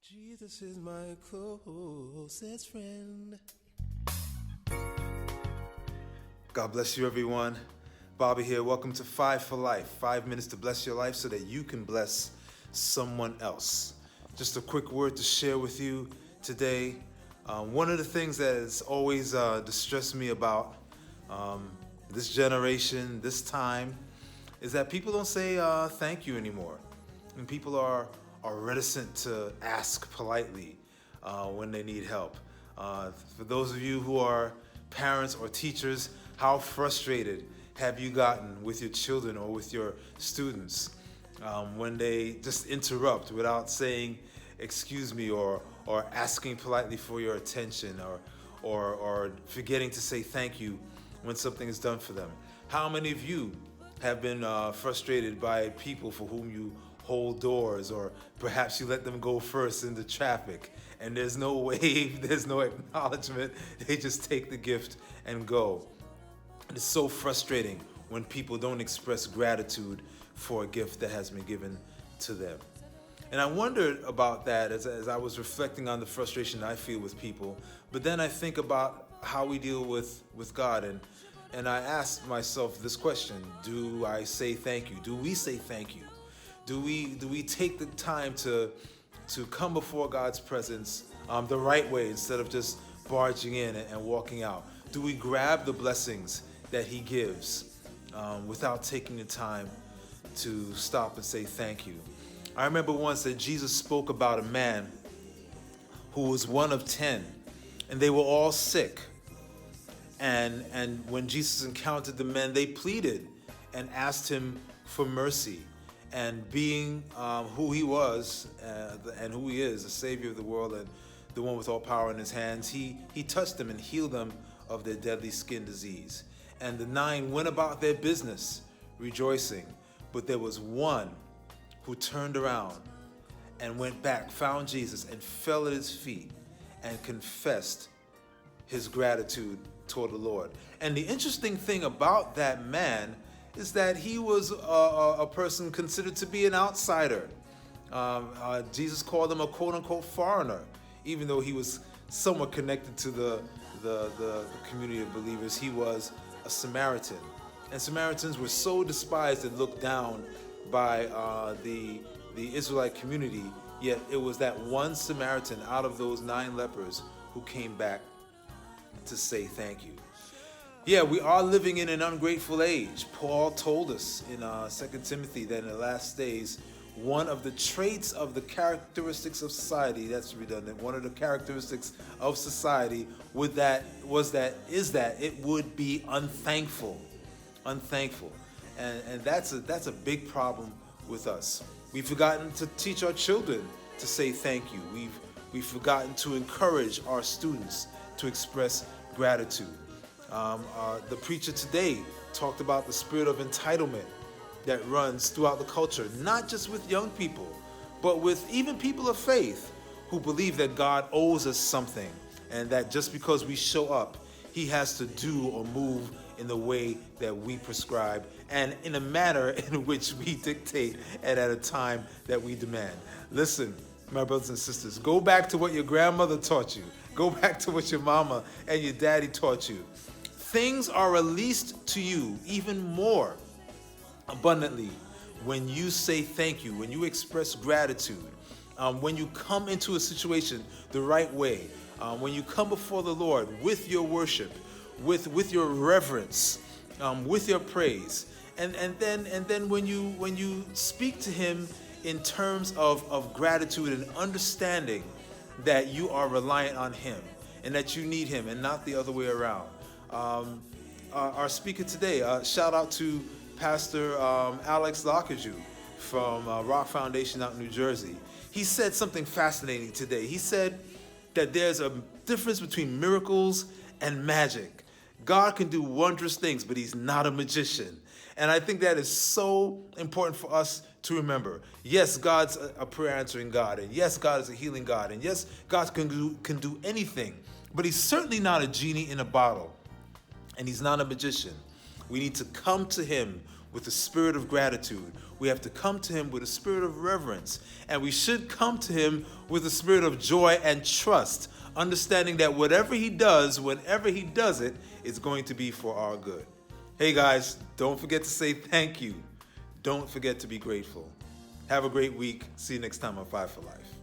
Jesus is my closest friend. God bless you, everyone. Bobby here. Welcome to Five for Life. 5 minutes to bless your life so that you can bless someone else. Just a quick word to share with you today. One of the things that has always distressed me about this generation, this time, is that people don't say thank you anymore. And people are reticent to ask politely when they need help. For those of you who are parents or teachers, how frustrated have you gotten with your children or with your students when they just interrupt without saying excuse me or asking politely for your attention or forgetting to say thank you when something is done for them? How many of you have been frustrated by people for whom you hold doors, or perhaps you let them go first in the traffic and there's no wave, there's no acknowledgement, they just take the gift and go? It's so frustrating when people don't express gratitude for a gift that has been given to them. And I wondered about that as I was reflecting on the frustration I feel with people, but then I think about how we deal with God, and I asked myself this question: do I say thank you? Do we say thank you? Do we take the time to come before God's presence the right way instead of just barging in and walking out? Do we grab the blessings that He gives without taking the time to stop and say thank you? I remember once that Jesus spoke about a man who was one of 10, and they were all sick. And when Jesus encountered the men, they pleaded and asked Him for mercy. And being who He was and who He is, the Savior of the world and the one with all power in His hands, He touched them and healed them of their deadly skin disease. And the 9 went about their business rejoicing. But there was one who turned around and went back, found Jesus, and fell at His feet and confessed his gratitude toward the Lord. And the interesting thing about that man is that he was a person considered to be an outsider. Jesus called him a quote-unquote foreigner, even though he was somewhat connected to the community of believers. He was a Samaritan. And Samaritans were so despised and looked down by the Israelite community, yet it was that one Samaritan out of those 9 lepers who came back to say thank you. Yeah, we are living in an ungrateful age. Paul told us in 2 Timothy that in the last days, one of the traits of the characteristics of society, that's redundant, one of the characteristics of society is that it would be unthankful. And that's a big problem with us. We've forgotten to teach our children to say thank you. We've forgotten to encourage our students to express gratitude. The preacher today talked about the spirit of entitlement that runs throughout the culture, not just with young people, but with even people of faith who believe that God owes us something, and that just because we show up, He has to do or move in the way that we prescribe and in a manner in which we dictate and at a time that we demand. Listen, my brothers and sisters, go back to what your grandmother taught you. Go back to what your mama and your daddy taught you. Things are released to you even more abundantly when you say thank you, when you express gratitude, when you come into a situation the right way, when you come before the Lord with your worship, with your reverence, with your praise, and then when you speak to Him in terms of gratitude and understanding that you are reliant on Him and that you need Him and not the other way around. Our speaker today, shout out to Pastor Alex Lockaju from Rock Foundation out in New Jersey. He said something fascinating today. He said that there's a difference between miracles and magic. God can do wondrous things, but He's not a magician. And I think that is so important for us to remember. Yes, God's a prayer answering God, and yes, God is a healing God, and yes, God can do anything, but He's certainly not a genie in a bottle, and He's not a magician. We need to come to Him with a spirit of gratitude. We have to come to him with a spirit of reverence. And we should come to him with a spirit of joy and trust, understanding that whatever he does, whenever he does it, it's going to be for our good. Hey guys, don't forget to say thank you. Don't forget to be grateful. Have a great week. See you next time on Five for Life.